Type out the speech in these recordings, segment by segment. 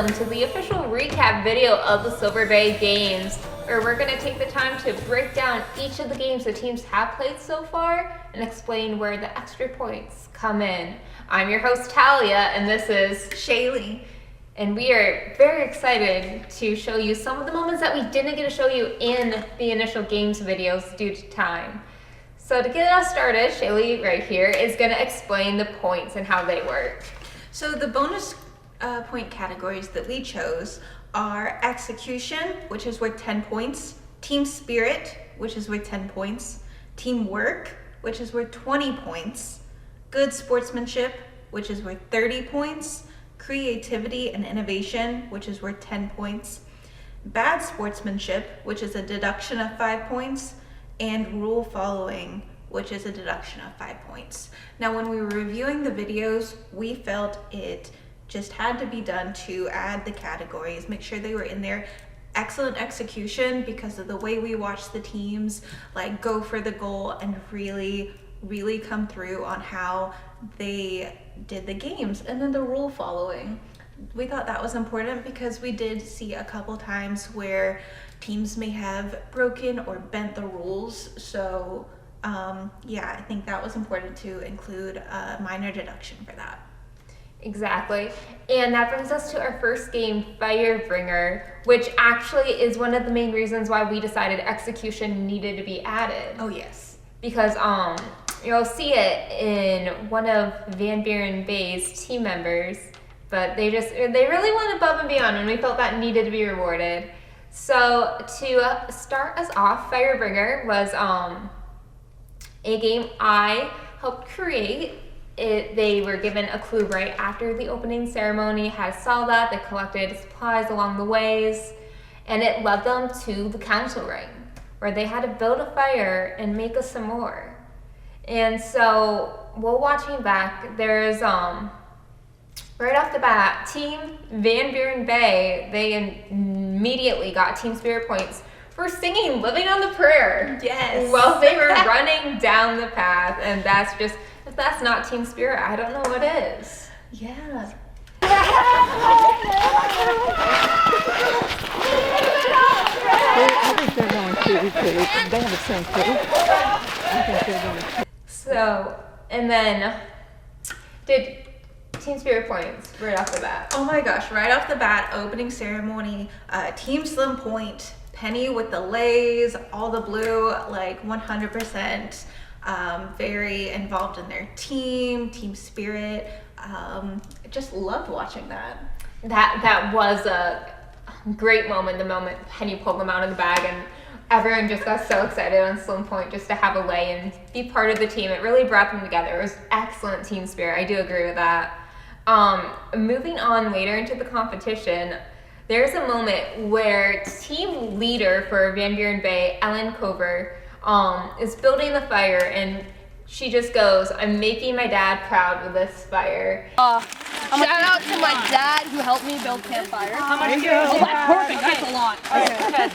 welcome to the official recap video of the Silver Bay Games, where we're going to take the time to break down each of the games the teams have played so far and explain where the extra points come in. I'm your host Talia, and this is Shealy. And we are very excited to show you some of the moments that we didn't get to show you in the initial games videos due to time. So to get us started, Shealy right here is going to explain the points and how they work. So the bonus point categories that we chose are execution, which is worth 10 points, team spirit, which is worth 10 points, teamwork, which is worth 20 points, good sportsmanship, which is worth 30 points, creativity and innovation, which is worth 10 points, bad sportsmanship, which is a deduction of 5 points, and rule following, which is a deduction of 5 points. Now, when we were reviewing the videos, we felt it just had to be done to add the categories, make sure they were in there. Excellent execution because of the way we watched the teams like go for the goal and really come through on how they did the games. And then the rule following, we thought that was important because we did see a couple times where teams may have broken or bent the rules. So yeah, I think that was important to include a minor deduction for that. Exactly. And that brings us to our first game, Firebringer, which actually is one of the main reasons why we decided execution needed to be added. Oh yes. Because you'll see it in one of Van Buren Bay's team members, but they really went above and beyond, and we felt that needed to be rewarded. So to start us off, Firebringer was a game I helped create. They were given a clue right after the opening ceremony, had saw that, they collected supplies along the ways, and it led them to the council ring, where they had to build a fire and make a s'more. And so, while watching back, there's, right off the bat, Team Van Buren Bay, they immediately got Team Spirit points for singing Living on the Prayer. Yes. While they were running down the path, and that's just, if that's not team spirit, I don't know what is. Yeah. I think they're going to. They have the same clue. I think they're going to. So, and then, did team spirit points right off the bat? Oh my gosh, right off the bat, opening ceremony, Team Slim Point, Penny with the lays, all the blue, like 100%. Very involved in their team spirit. Just loved watching that. That was a great moment, the moment Penny pulled them out of the bag, and everyone just got so excited on Slim Point just to have a lay and be part of the team. It really brought them together. It was excellent team spirit. I do agree with that. Moving on later into the competition, there's a moment where team leader for Van Buren Bay, Ellen Cover, is building the fire, and she just goes, "I'm making my dad proud with this fire." Shout out to my dad who helped me build campfires. How much you Oh, that's perfect. That's a lot. Okay.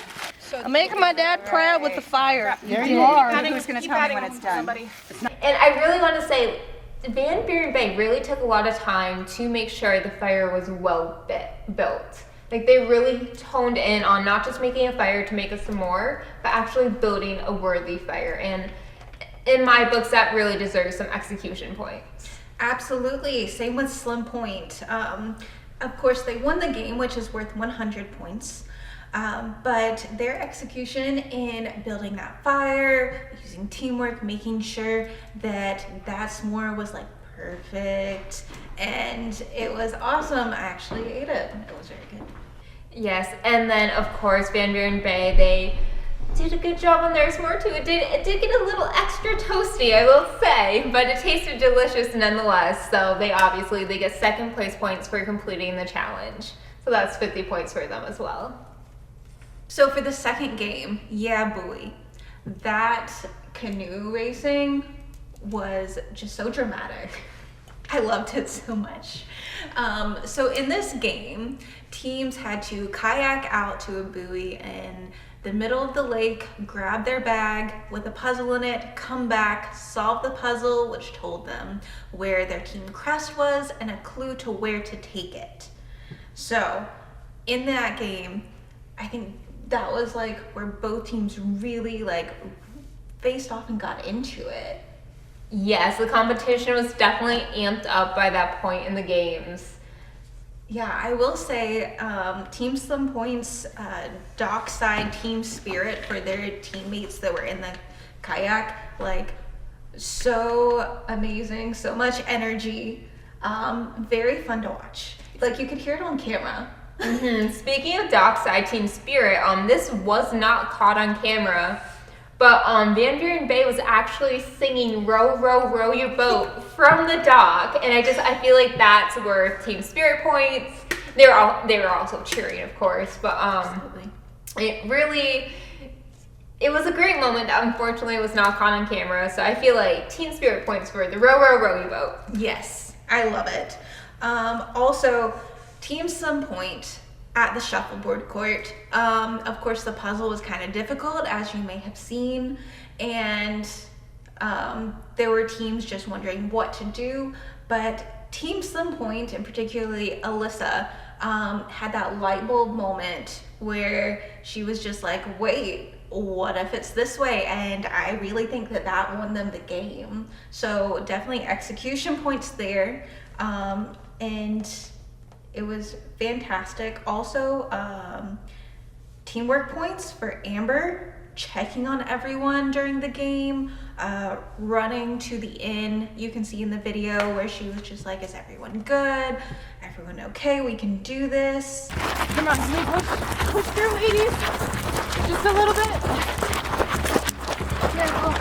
I'm making my dad proud with the fire. There you are. Who's going to tell me when it's done? And I really want to say, Van Buren Bay really took a lot of time to make sure the fire was well built. Like, they really toned in on not just making a fire to make a s'more, but actually building a worthy fire. And in my books, that really deserves some execution points. Absolutely. Same with Slim Point. Of course, they won the game, which is worth 100 points. But their execution in building that fire, using teamwork, making sure that s'more was like perfect, and it was awesome. I actually ate it. It was very good. Yes, and then of course Van Buren Bay, they did a good job on their s'more too. It did get a little extra toasty, I will say, but it tasted delicious nonetheless. So they get second place points for completing the challenge. So that's 50 points for them as well. So for the second game, yeah, buoy. That canoe racing was just so dramatic. I loved it so much. So in this game, teams had to kayak out to a buoy in the middle of the lake, grab their bag with a puzzle in it, come back, solve the puzzle, which told them where their team crest was and a clue to where to take it. So in that game, I think that was like where both teams really like faced off and got into it. Yes, the competition was definitely amped up by that point in the games. Yeah, I will say Team Slim Points dockside team spirit for their teammates that were in the kayak, like so amazing, so much energy, very fun to watch. Like you could hear it on camera. Speaking of dockside team spirit, this was not caught on camera, but Van Buren Bay was actually singing "Row, row, row your boat" from the dock, and I feel like that's worth team spirit points. They were also cheering, of course, but Absolutely. it was a great moment that unfortunately was not caught on camera. So I feel like team spirit points for the "Row, row, row your boat." Yes, I love it. Also, Team Some Point at the shuffleboard court. Of course, the puzzle was kind of difficult, as you may have seen, and there were teams just wondering what to do. But Team Some Point, and particularly Alyssa, had that light bulb moment where she was just like, wait, what if it's this way? And I really think that won them the game. So definitely execution points there. And it was fantastic. Also, teamwork points for Amber, checking on everyone during the game, running to the inn. You can see in the video where she was just like, is everyone good? Everyone okay? We can do this. Come on, push through, ladies. Just a little bit. Careful.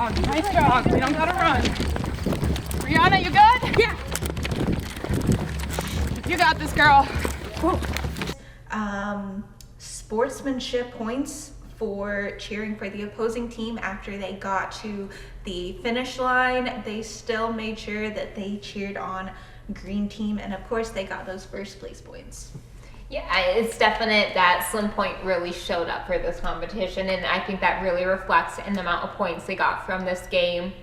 Nice jog. We don't gotta run. Brianna, you good? Yeah. You got this, girl. Sportsmanship points for cheering for the opposing team after they got to the finish line. They still made sure that they cheered on green team, and of course they got those first place points. Yeah, it's definite that Slim Point really showed up for this competition, and I think that really reflects in the amount of points they got from this game.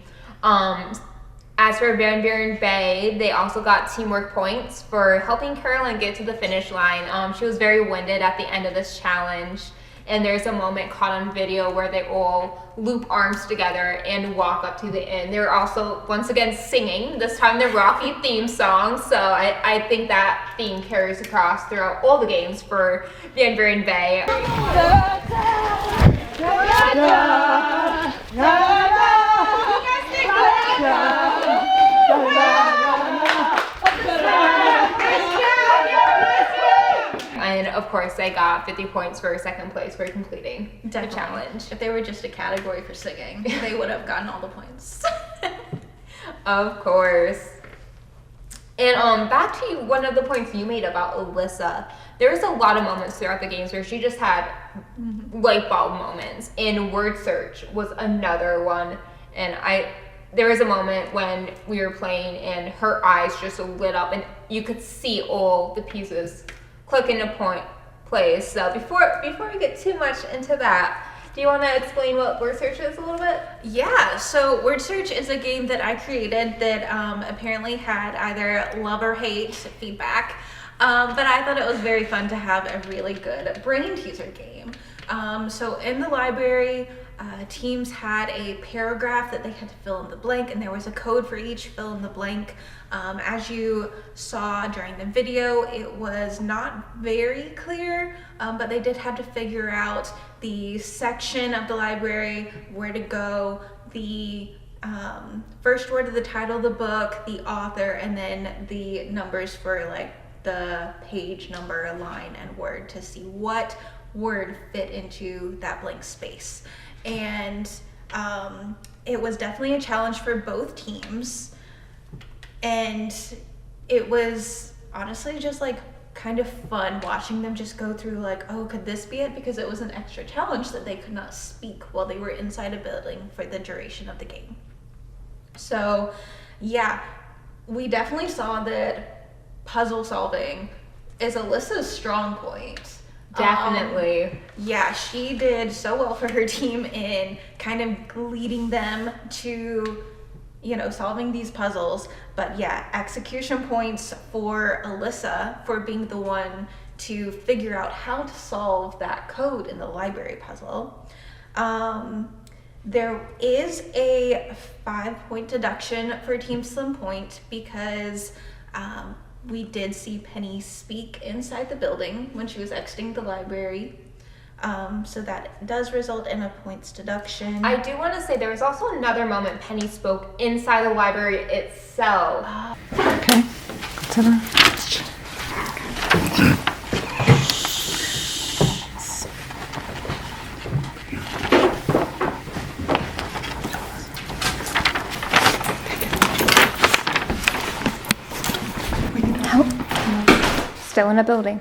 As for Van Buren Bay, they also got teamwork points for helping Carolyn get to the finish line. She was very winded at the end of this challenge, and there's a moment caught on video where they all loop arms together and walk up to the inn. They were also, once again, singing, this time the Rocky theme song, so I think that theme carries across throughout all the games for Van Buren Bay. And of course, they got 50 points for second place for completing the challenge. If they were just a category for singing, they would have gotten all the points. Of course. And back to one of the points you made about Alyssa. There was a lot of moments throughout the games where she just had light bulb moments, and word search was another one. And there was a moment when we were playing and her eyes just lit up and you could see all the pieces click into place. So before we get too much into that, do you want to explain what word search is a little bit? Yeah, so word search is a game that I created that apparently had either love or hate feedback, but I thought it was very fun to have a really good brain teaser game. So in the library, teams had a paragraph that they had to fill in the blank, and there was a code for each fill in the blank. As you saw during the video, it was not very clear, but they did have to figure out the section of the library, where to go, the first word of the title of the book, the author, and then the numbers for like the page number, line, and word to see what word fit into that blank space. And it was definitely a challenge for both teams, and it was honestly just like kind of fun watching them just go through like, oh, could this be it? Because it was an extra challenge that they could not speak while they were inside a building for the duration of the game. So yeah, we definitely saw that puzzle solving is Alyssa's strong point. Definitely. Yeah, she did so well for her team in kind of leading them to solving these puzzles. But yeah, execution points for Alyssa for being the one to figure out how to solve that code in the library puzzle. There is a 5-point deduction for Team Slim Point because we did see Penny speak inside the building when she was exiting the library. So that does result in a points deduction. I do want to say there was also another moment Penny spoke inside the library itself. Okay. To the Still in a building.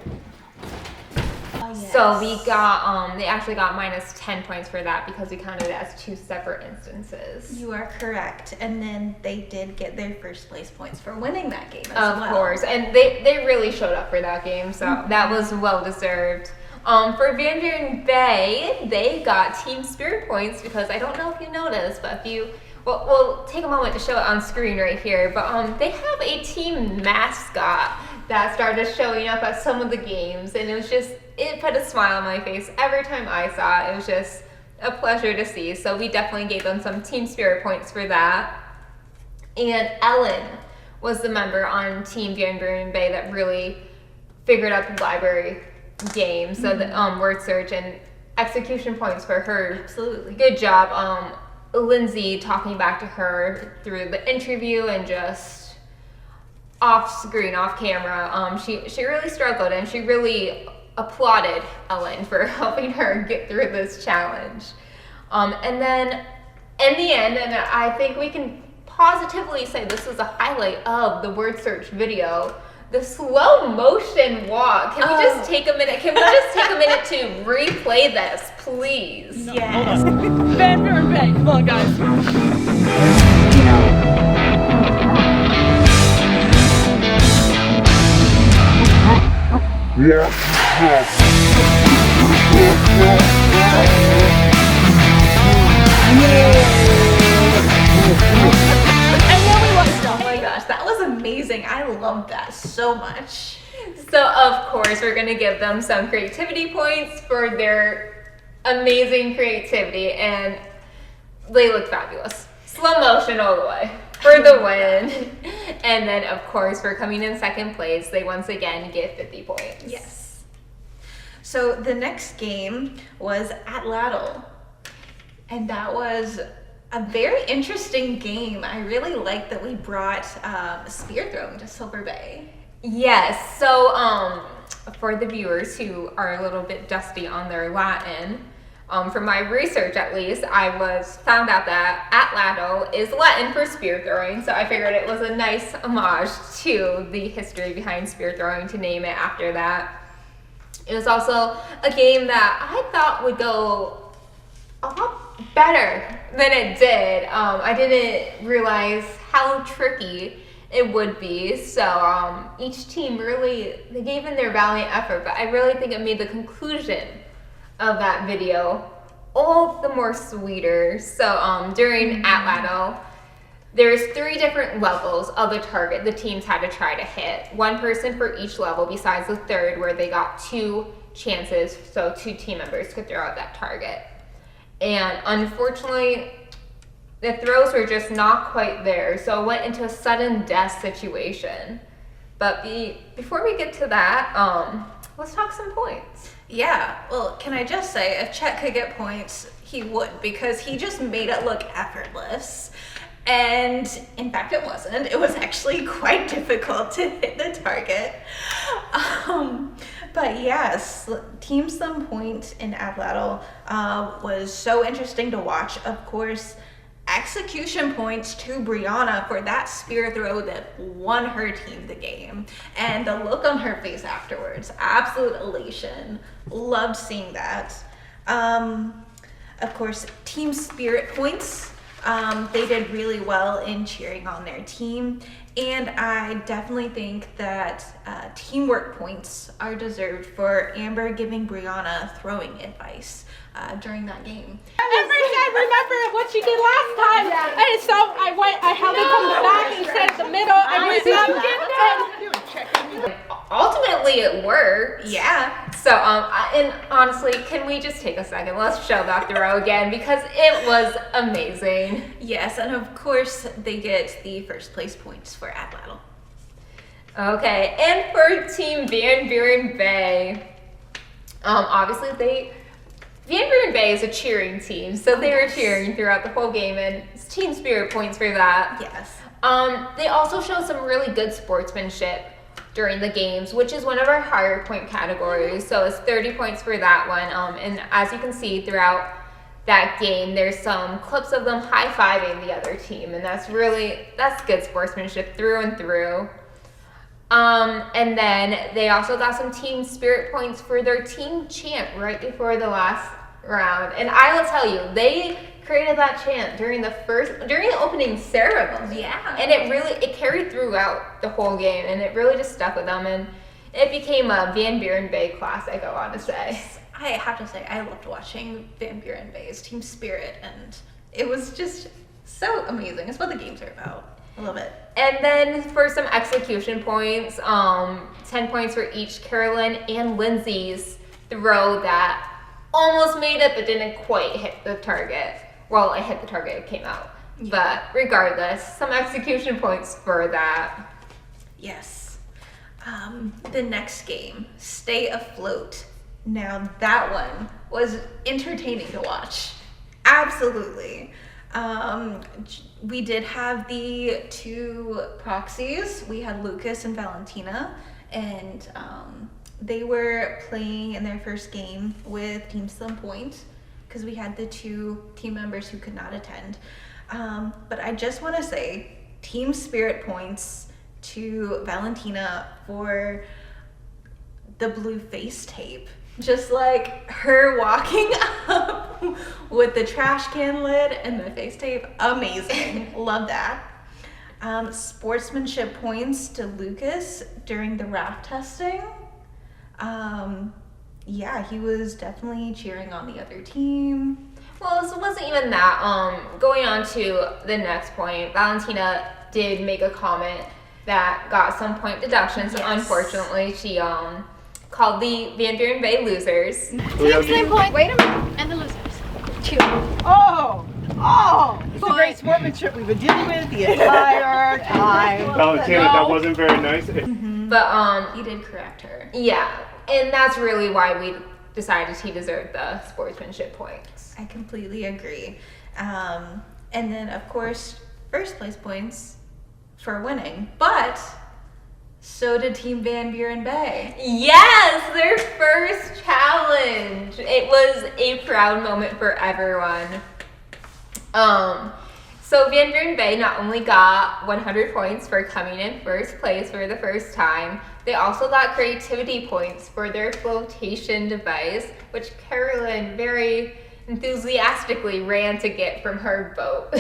So we got, they actually got minus 10 points for that because we counted it as 2 separate instances. You are correct. And then they did get their first place points for winning that game as well. Of course. And they really showed up for that game, so that was well deserved. For Van Buren Bay, they got team spirit points because I don't know if you noticed, but if you, we'll take a moment to show it on screen right here, but they have a team mascot that started showing up at some of the games, and it put a smile on my face every time I saw it. It was just a pleasure to see. So we definitely gave them some team spirit points for that. And Ellen was the member on Team Van Buren Bay that really figured out the library game. So the word search and execution points for her. Absolutely. Good job. Lindsay talking back to her through the interview and just off screen, off camera. She really struggled, and she really applauded Ellen for helping her get through this challenge. And then in the end, and I think we can positively say this was a highlight of the word search video, the slow motion walk. Can we just take a minute? Can we just take a minute to replay this, please? Yes. Van Buren Bay, come on, guys. Oh my gosh, that was amazing. I loved that so much. So of course we're gonna give them some creativity points for their amazing creativity, and they look fabulous. Slow motion all the way for the win. And then of course for coming in second place, they once again get 50 points. Yes. So the next game was at Laddle, and that was a very interesting game. I really like that we brought spear throwing to Silver Bay. Yes, so for the viewers who are a little bit dusty on their Latin, from my research at least, I found out that at Laddle is Latin for spear throwing, so I figured it was a nice homage to the history behind spear throwing to name it after that. It was also a game that I thought would go a lot better than it did. I didn't realize how tricky it would be. So each team they gave in their valiant effort, but I really think it made the conclusion of that video all the more sweeter. So during At Laddle, there's 3 different levels of the target the teams had to try to hit. 1 person for each level besides the 3rd, where they got 2 chances, so 2 team members could throw out that target. And unfortunately, the throws were just not quite there, so it went into a sudden death situation. But before we get to that, let's talk some points. Yeah, well, can I just say, if Chet could get points, he would, because he just made it look effortless. And in fact, it wasn't. It was actually quite difficult to hit the target. But yes, Team Slim Point in At Laddle was so interesting to watch. Of course, execution points to Brianna for that spear throw that won her team the game. And the look on her face afterwards, absolute elation. Loved seeing that. Of course, team spirit points They did really well in cheering on their team, and I definitely think that teamwork points are deserved for Amber giving Brianna throwing advice during that game. Amber said, remember what she did last time. And so I held it from the back and said the middle, and we Ultimately, it worked. Yeah. So, and honestly, can we just take a second? Let's show back the row again because it was amazing. Yes, and of course they get the first place points for ad battle. Okay, and for Team Van Buren Bay, obviously Van Buren Bay is a cheering team, so they were cheering throughout the whole game, and it's team spirit points for that. Yes. They also showed some really good sportsmanship during the games, which is one of our higher point categories. So it's 30 points for that one. And as you can see throughout that game, there's some clips of them high-fiving the other team, and that's good sportsmanship through and through. And then they also got some team spirit points for their team chant right before the last round. And I will tell you, they created that chant during the opening ceremony. Yeah. And it carried throughout the whole game, and it really just stuck with them, and it became a Van Buren Bay classic, I want to say. I have to say, I loved watching Van Buren Bay's team spirit, and it was just so amazing. It's what the games are about. I love it. And then for some execution points, 10 points for each Carolyn and Lindsay's throw that almost made it but didn't quite hit the target. Well, it hit the target, it came out. Yeah. But regardless, some execution points for that. Yes. The next game, Stay Afloat. Now that one was entertaining to watch. Absolutely. We did have the two proxies. We had Lucas and Valentina, and they were playing in their first game with Team Slim Point because we had the two team members who could not attend. But I just want to say team spirit points to Valentina for the blue face tape. Just like her walking up with the trash can lid and the face tape. Amazing. Love that. Sportsmanship points to Lucas during the raft testing. Yeah, he was definitely cheering on the other team. Well, it wasn't even that. Going on to the next point, Valentina did make a comment that got some point deductions. Yes. Unfortunately, she called the Van Buren Bay losers. Same point. Wait a minute. And the losers. Two. Oh! It's a great sportsmanship we've been dealing with the entire time. Valentina, that wasn't very nice. Mm-hmm. But you did correct her. Yeah, and that's really why we decided he deserved the sportsmanship points. I completely agree. And then, of course, first place points for winning. But so did Team Van Buren Bay. Yes, their first challenge. It was a proud moment for everyone. So Van Buren Bay not only got 100 points for coming in first place for the first time, they also got creativity points for their flotation device, which Carolyn very enthusiastically ran to get from her boat.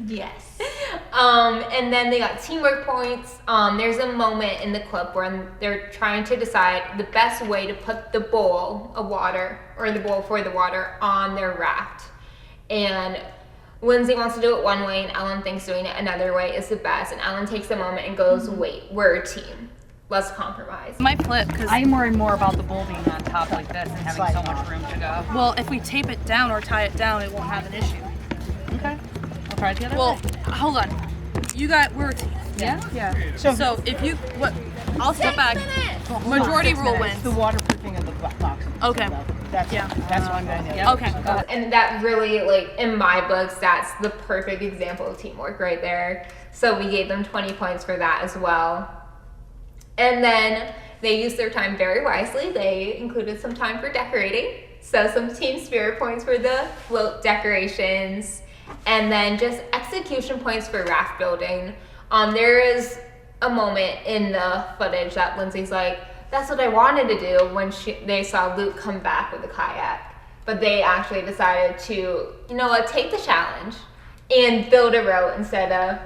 Yes. And then they got teamwork points. There's a moment in the clip where they're trying to decide the best way to put the bowl of water, or the bowl for the water, on their raft. And Lindsay wants to do it one way, and Ellen thinks doing it another way is the best. And Ellen takes a moment and goes, wait, we're a team. Let's compromise. Might flip because I'm worried more about the bowl being on top like this and having so much room to go. well, if we tape it down or tie it down, it won't have an issue. Okay. I'll try it the other Well, way. hold on. We're a team. Yeah. So if you, I'll step back. Majority rule wins. It's the waterproofing of the box. Okay. That's what I'm going to do. Okay. And that really, in my books, that's the perfect example of teamwork right there. So we gave them 20 points for that as well. And then they used their time very wisely. They included some time for decorating. So some team spirit points for the float decorations. And then just execution points for raft building. There is a moment in the footage that Lindsay's like, that's what I wanted to do when they saw Luke come back with a kayak. But they actually decided to, take the challenge and build a row instead of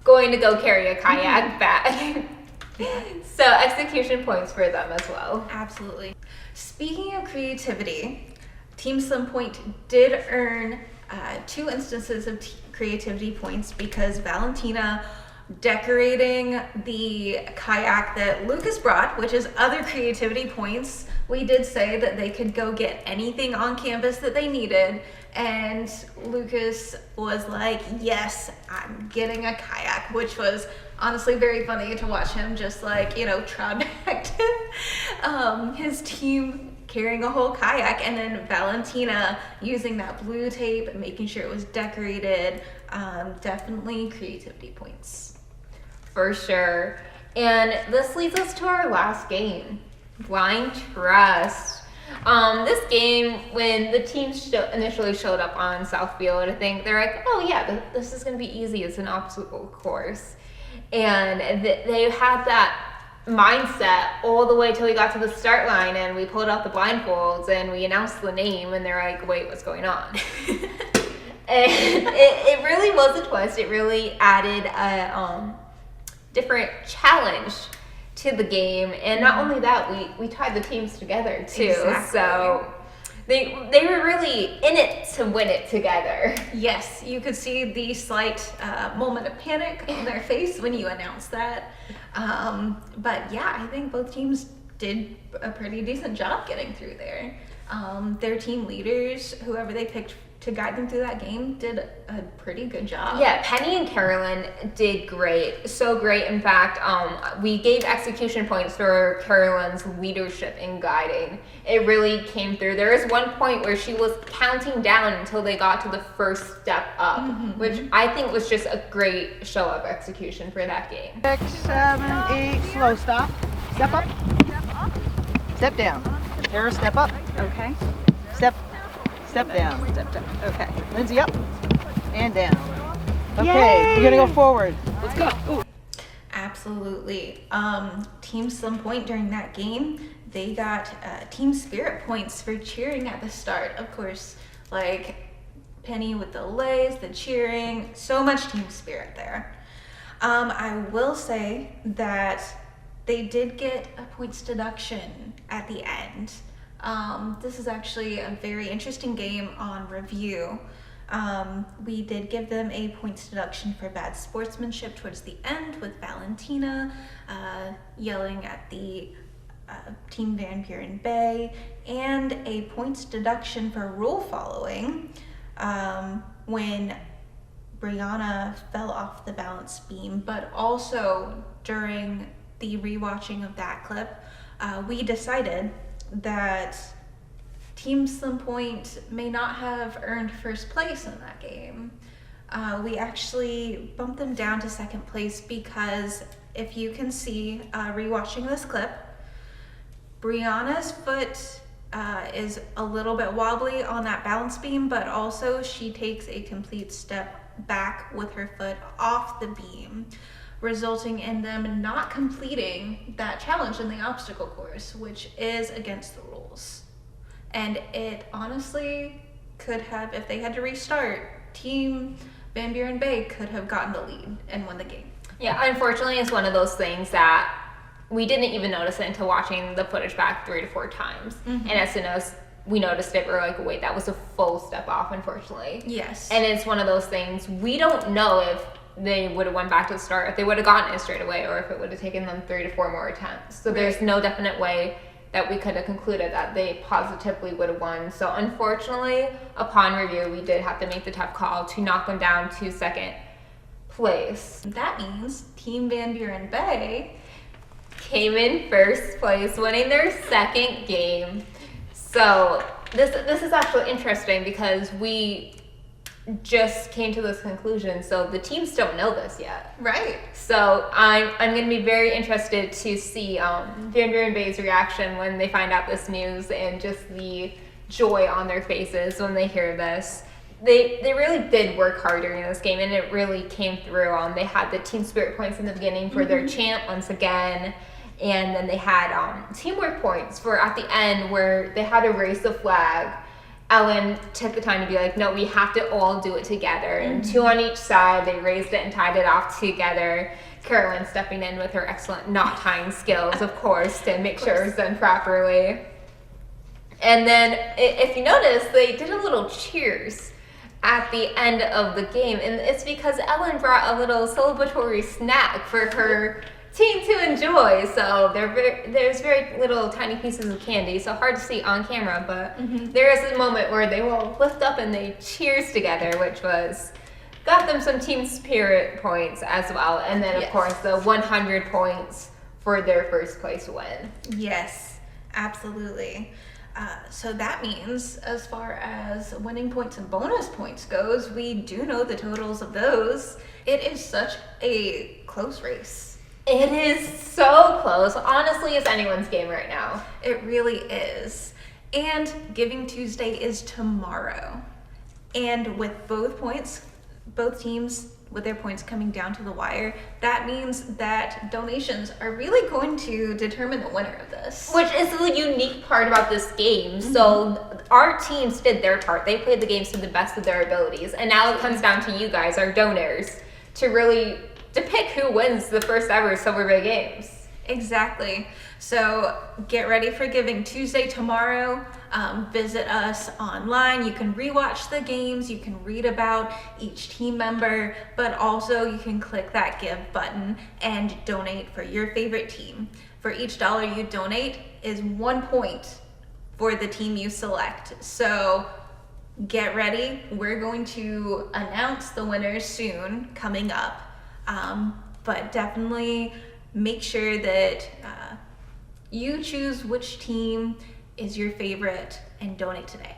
going to go carry a kayak back. So execution points for them as well. Absolutely. Speaking of creativity, Team Slim Point did earn 2 instances of creativity points because Valentina decorating the kayak that Lucas brought, which is other creativity points. We did say that they could go get anything on campus that they needed, and Lucas was like, yes, I'm getting a kayak, which was honestly very funny to watch him just like, trot back to his team carrying a whole kayak, and then Valentina using that blue tape and making sure it was decorated. Definitely creativity points. For sure. And this leads us to our last game, Blind Trust. This game, when the team initially showed up on Southfield, I think they're like, oh yeah, this is going to be easy. It's an obstacle course. And they had that mindset all the way till we got to the start line, and we pulled out the blindfolds and we announced the name, and they're like, wait, what's going on? And it really was a twist. It really added a different challenge to the game, and not only that, we tied the teams together too. Exactly. So they were really in it to win it together. Yes, you could see the slight moment of panic on their face when you announced that. But yeah, I think both teams did a pretty decent job getting through there. Their team leaders, whoever they picked to guide them through that game, did a pretty good job. Yeah, Penny and Carolyn did great. So great, in fact, we gave execution points for Carolyn's leadership in guiding. It really came through. There was one point where she was counting down until they got to the first step up, which I think was just a great show of execution for that game. 6, 7, 8, slow stop. Step up. Step down. Tara, step up. Okay. Step down. Step down. Okay. Lindsay, up and down. Okay, we're gonna go forward. Let's go. Ooh. Absolutely. Team Slim Point during that game, they got team spirit points for cheering at the start. Of course, like Penny with the lays, the cheering, so much team spirit there. I will say that they did get a points deduction at the end. This is actually a very interesting game on review. We did give them a points deduction for bad sportsmanship towards the end, with Valentina yelling at the Team Van Buren Bay, and a points deduction for rule following when Brianna fell off the balance beam. But also during the rewatching of that clip, we decided that Team Slim Point may not have earned first place in that game. We actually bumped them down to second place because if you can see, rewatching this clip, Brianna's foot is a little bit wobbly on that balance beam, but also she takes a complete step back with her foot off the beam, resulting in them not completing that challenge in the obstacle course, which is against the rules. And it honestly could have, if they had to restart, Team Van Buren Bay could have gotten the lead and won the game. Yeah, unfortunately, it's one of those things that we didn't even notice it until watching the footage back 3 to 4 times. And as soon as we noticed it, we were like, wait, that was a full step off, unfortunately. Yes. And it's one of those things, we don't know if they would have went back to the start, if they would have gotten it straight away, or if it would have taken them 3 to 4 more attempts. So there's no definite way that we could have concluded that they positively would have won. So unfortunately, upon review, we did have to make the tough call to knock them down to second place. That means Team Van Buren Bay came in first place, winning their second game. So this is actually interesting because we just came to this conclusion. So the teams don't know this yet. Right. So I'm going to be very interested to see Van Buren Bay's reaction when they find out this news, and just the joy on their faces when they hear this. They really did work hard during this game, and it really came through. They had the team spirit points in the beginning for their chant once again, and then they had teamwork points for at the end where they had to raise the flag Ellen took the time to be like, no, we have to all do it together. And 2 on each side, they raised it and tied it off together. Carolyn stepping in with her excellent knot tying skills, of course, to make sure it was done properly. And then, if you notice, they did a little cheers at the end of the game. And it's because Ellen brought a little celebratory snack for her team to enjoy. So there's very little tiny pieces of candy, so hard to see on camera, but there is a moment where they will lift up and they cheers together, which got them some team spirit points as well. And then, of course, the 100 points for their first place win. Yes, absolutely. So that means, as far as winning points and bonus points goes, we do know the totals of those. It is such a close race. It is so close. Honestly, it's anyone's game right now. It really is. And Giving Tuesday is tomorrow. And with both teams with their points coming down to the wire, that means that donations are really going to determine the winner of this. Which is the unique part about this game. So our teams did their part. They played the games to the best of their abilities. And now it comes down to you guys, our donors, to pick who wins the first ever Silver Bay Games. Exactly. So get ready for Giving Tuesday tomorrow. Visit us online. You can rewatch the games. You can read about each team member, but also you can click that give button and donate for your favorite team. For each dollar you donate is 1 point for the team you select. So get ready. We're going to announce the winners soon, coming up. But definitely make sure that you choose which team is your favorite and donate today.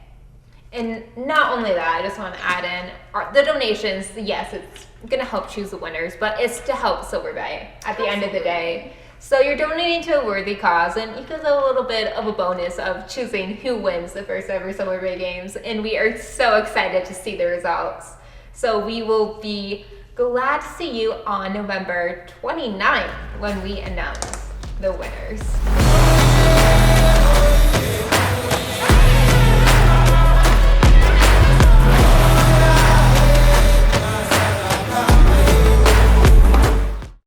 And not only that, I just want to add in the donations. Yes, it's going to help choose the winners, but it's to help Silver Bay at the end of the day. So you're donating to a worthy cause, and you can have a little bit of a bonus of choosing who wins the first ever Silver Bay Games. And we are so excited to see the results. So we will be glad to see you on November 29th when we announce the winners.